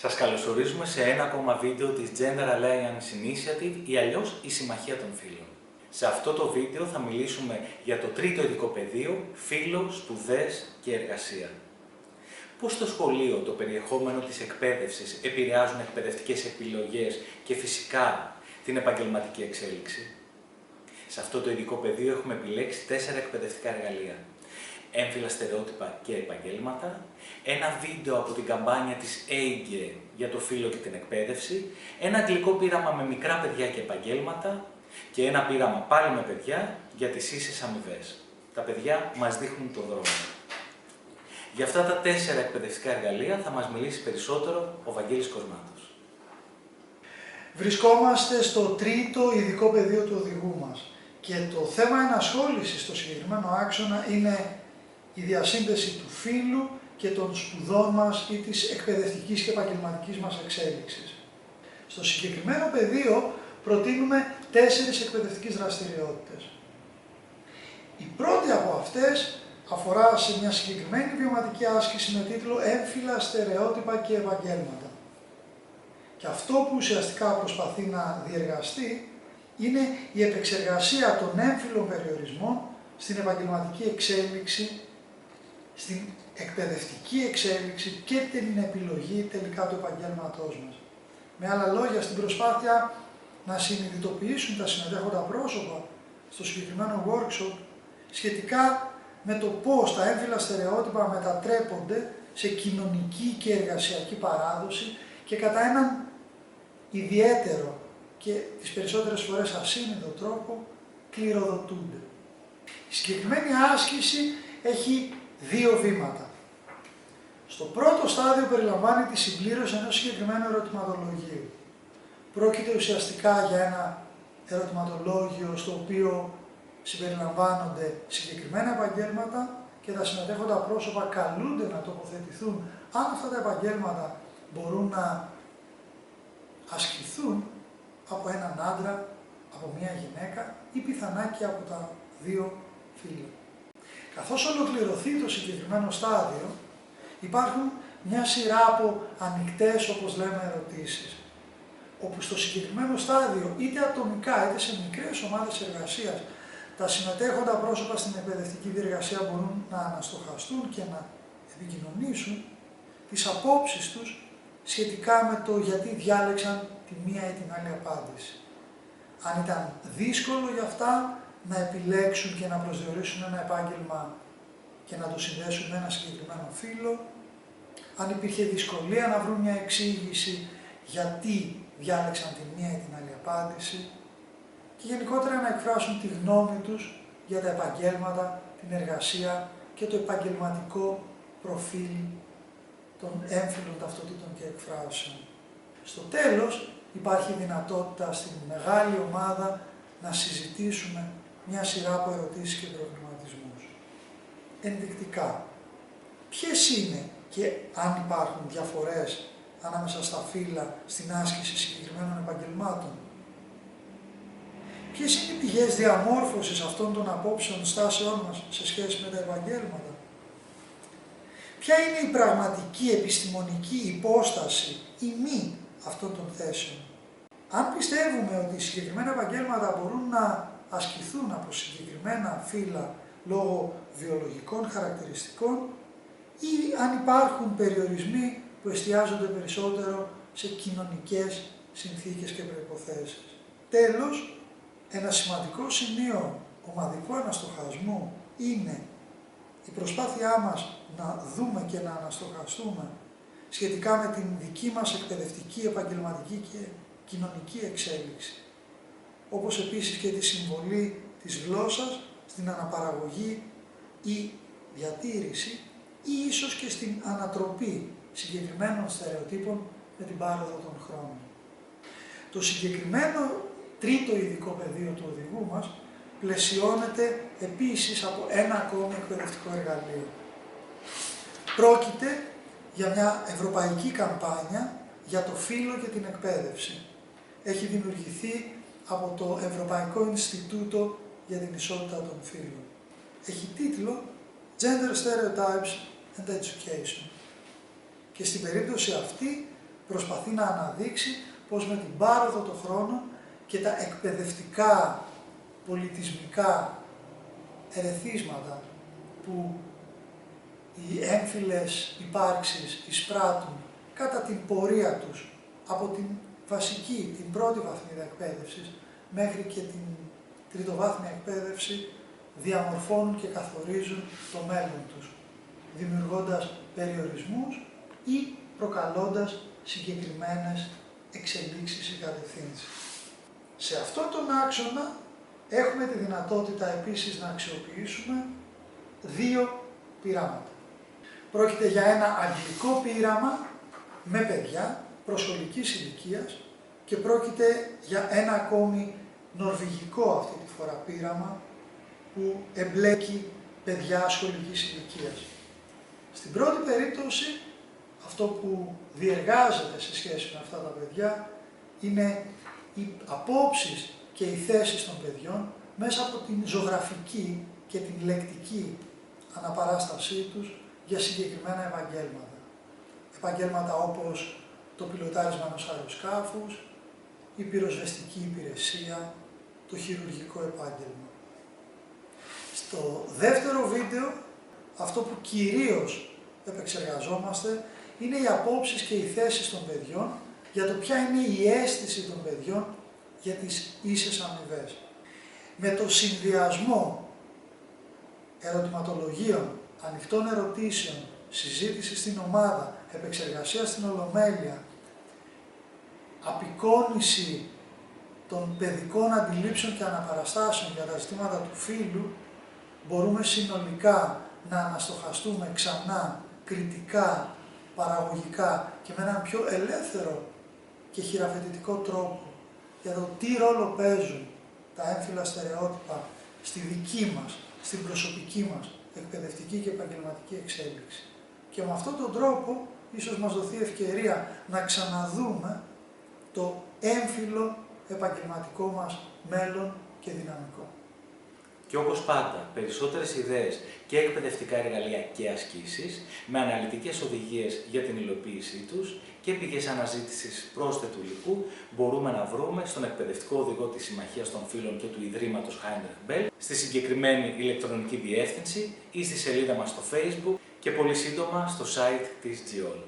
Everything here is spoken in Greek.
Σας καλωσορίζουμε σε ένα ακόμα βίντεο της Gender Alliance Initiative ή αλλιώς η Συμμαχία των Φύλων. Σε αυτό το βίντεο θα μιλήσουμε για το τρίτο ειδικό πεδίο, φύλο, σπουδές και εργασία. Πώς στο σχολείο το περιεχόμενο της εκπαίδευσης επηρεάζουν εκπαιδευτικές επιλογές και φυσικά την επαγγελματική εξέλιξη. Σε αυτό το ειδικό πεδίο έχουμε επιλέξει 4 εκπαιδευτικά εργαλεία. Έμφυλα στερεότυπα και επαγγέλματα, ένα βίντεο από την καμπάνια της AGE για το φύλο και την εκπαίδευση, ένα αγγλικό πείραμα με μικρά παιδιά και επαγγέλματα και ένα πείραμα πάλι με παιδιά για τις ίσες αμοιβές. Τα παιδιά μας δείχνουν τον δρόμο. Για αυτά τα 4 εκπαιδευτικά εργαλεία θα μας μιλήσει περισσότερο ο Βαγγέλης Κοσμάτος. Βρισκόμαστε στο τρίτο ειδικό πεδίο του οδηγού μας και το θέμα ενασχόλησης στο συγκεκριμένο άξονα είναι η διασύνδεση του φύλου και των σπουδών μας ή της εκπαιδευτικής και επαγγελματικής μας εξέλιξης. Στο συγκεκριμένο πεδίο προτείνουμε 4 εκπαιδευτικές δραστηριότητες. Η πρώτη από αυτές αφορά σε μια συγκεκριμένη βιωματική άσκηση με τίτλο «Έμφυλα, στερεότυπα και επαγγέλματα». Και αυτό που ουσιαστικά προσπαθεί να διεργαστεί είναι η επεξεργασία των έμφυλων περιορισμών στην επαγγελματική εξέλιξη, στην εκπαιδευτική εξέλιξη και την επιλογή τελικά του επαγγέλματός μας. Με άλλα λόγια, στην προσπάθεια να συνειδητοποιήσουν τα συμμετέχοντα πρόσωπα στο συγκεκριμένο workshop σχετικά με το πώς τα έμφυλα στερεότυπα μετατρέπονται σε κοινωνική και εργασιακή παράδοση και κατά έναν ιδιαίτερο και τις περισσότερες φορές ασύνειδο τρόπο κληροδοτούνται. Η συγκεκριμένη άσκηση έχει 2 βήματα. Στο πρώτο στάδιο περιλαμβάνει τη συμπλήρωση ενός συγκεκριμένου ερωτηματολογίου. Πρόκειται ουσιαστικά για ένα ερωτηματολόγιο στο οποίο συμπεριλαμβάνονται συγκεκριμένα επαγγέλματα και τα συμμετέχοντα πρόσωπα καλούνται να τοποθετηθούν αν αυτά τα επαγγέλματα μπορούν να ασκηθούν από έναν άντρα, από μια γυναίκα ή πιθανά και από τα 2 φύλλα. Καθώς ολοκληρωθεί το συγκεκριμένο στάδιο, υπάρχουν μια σειρά από ανοιχτές, όπως λέμε, ερωτήσεις, όπου στο συγκεκριμένο στάδιο, είτε ατομικά είτε σε μικρές ομάδες εργασίας, τα συμμετέχοντα πρόσωπα στην εκπαιδευτική διεργασία μπορούν να αναστοχαστούν και να επικοινωνήσουν τις απόψεις τους σχετικά με το γιατί διάλεξαν τη μία ή την άλλη απάντηση. Αν ήταν δύσκολο για αυτά να επιλέξουν και να προσδιορίσουν ένα επάγγελμα και να το συνδέσουν με ένα συγκεκριμένο φύλο, αν υπήρχε δυσκολία να βρουν μια εξήγηση γιατί διάλεξαν τη μία ή την άλλη απάντηση και γενικότερα να εκφράσουν τη γνώμη τους για τα επαγγέλματα, την εργασία και το επαγγελματικό προφίλ των έμφυλων ταυτοτήτων και εκφράσεων. Στο τέλος, υπάρχει δυνατότητα στην μεγάλη ομάδα να συζητήσουμε μια σειρά από ερωτήσεις και προβληματισμούς. Ενδεικτικά, ποιες είναι και αν υπάρχουν διαφορές ανάμεσα στα φύλλα στην άσκηση συγκεκριμένων επαγγελμάτων. Ποιες είναι οι πηγές διαμόρφωσης αυτών των απόψεων στάσεών μας σε σχέση με τα επαγγέλματα. Ποια είναι η πραγματική επιστημονική υπόσταση ή μη αυτών των θέσεων. Αν πιστεύουμε ότι συγκεκριμένα επαγγέλματα μπορούν να ασκηθούν από συγκεκριμένα φύλλα λόγω βιολογικών χαρακτηριστικών ή αν υπάρχουν περιορισμοί που εστιάζονται περισσότερο σε κοινωνικές συνθήκες και προϋποθέσεις. Τέλος, ένα σημαντικό σημείο ομαδικού αναστοχασμού είναι η προσπάθειά μας να δούμε και να αναστοχαστούμε σχετικά με την δική μας εκπαιδευτική, επαγγελματική και κοινωνική εξέλιξη, όπως επίσης και τη συμβολή της γλώσσας στην αναπαραγωγή ή διατήρηση ή ίσως και στην ανατροπή συγκεκριμένων στερεοτύπων με την πάροδο των χρόνων. Το συγκεκριμένο τρίτο ειδικό πεδίο του οδηγού μας πλαισιώνεται επίσης από ένα ακόμη εκπαιδευτικό εργαλείο. Πρόκειται για μια ευρωπαϊκή καμπάνια για το φύλο και την εκπαίδευση. Έχει δημιουργηθεί από το Ευρωπαϊκό Ινστιτούτο για την Ισότητα των Φύλων. Έχει τίτλο Gender Stereotypes and Education. Και στην περίπτωση αυτή προσπαθεί να αναδείξει πως με την πάροδο των χρόνων και τα εκπαιδευτικά, πολιτισμικά ερεθίσματα που οι έμφυλες υπάρξεις εισπράττουν κατά την πορεία τους από την βασική, την πρώτη βαθμίδα εκπαίδευσης μέχρι και την τριτοβάθμια εκπαίδευση διαμορφώνουν και καθορίζουν το μέλλον τους, δημιουργώντας περιορισμούς ή προκαλώντας συγκεκριμένες εξελίξεις ή κατευθύνσεις. Σε αυτόν τον άξονα έχουμε τη δυνατότητα επίσης να αξιοποιήσουμε δύο πειράματα. Πρόκειται για ένα αγγλικό πείραμα με παιδιά προσχολικής ηλικίας και πρόκειται για ένα ακόμη νορβηγικό αυτή τη φορά πείραμα που εμπλέκει παιδιά σχολικής ηλικίας. Στην πρώτη περίπτωση, αυτό που διεργάζεται σε σχέση με αυτά τα παιδιά είναι οι απόψεις και οι θέσεις των παιδιών μέσα από την ζωγραφική και την λεκτική αναπαράστασή τους για συγκεκριμένα επαγγέλματα. Επαγγέλματα όπως το πιλοτάρισμα ενός αεροσκάφους, η πυροσβεστική υπηρεσία, το χειρουργικό επάγγελμα. Στο δεύτερο βίντεο, αυτό που κυρίως επεξεργαζόμαστε είναι οι απόψεις και οι θέσεις των παιδιών για το ποια είναι η αίσθηση των παιδιών για τις ίσες αμοιβές. Με το συνδυασμό ερωτηματολογίων, ανοιχτών ερωτήσεων, συζήτηση στην ομάδα, επεξεργασία στην Ολομέλεια, απεικόνιση των παιδικών αντιλήψεων και αναπαραστάσεων για τα ζητήματα του φύλου, μπορούμε συνολικά να αναστοχαστούμε ξανά, κριτικά, παραγωγικά και με έναν πιο ελεύθερο και χειραφετητικό τρόπο για το τι ρόλο παίζουν τα έμφυλα στερεότυπα στη δική μας, στην προσωπική μας εκπαιδευτική και επαγγελματική εξέλιξη. Και με αυτόν τον τρόπο ίσως μας δοθεί ευκαιρία να ξαναδούμε το έμφυλο επαγγελματικό μας μέλλον και δυναμικό. Και όπως πάντα, περισσότερες ιδέες και εκπαιδευτικά εργαλεία και ασκήσεις, με αναλυτικές οδηγίες για την υλοποίησή τους και πηγές αναζήτησης πρόσθετου υλικού, μπορούμε να βρούμε στον εκπαιδευτικό οδηγό της Συμμαχίας των Φύλων και του Ιδρύματος Heinrich Böll, στη συγκεκριμένη ηλεκτρονική διεύθυνση ή στη σελίδα μας στο Facebook και πολύ σύντομα στο site της GEOL.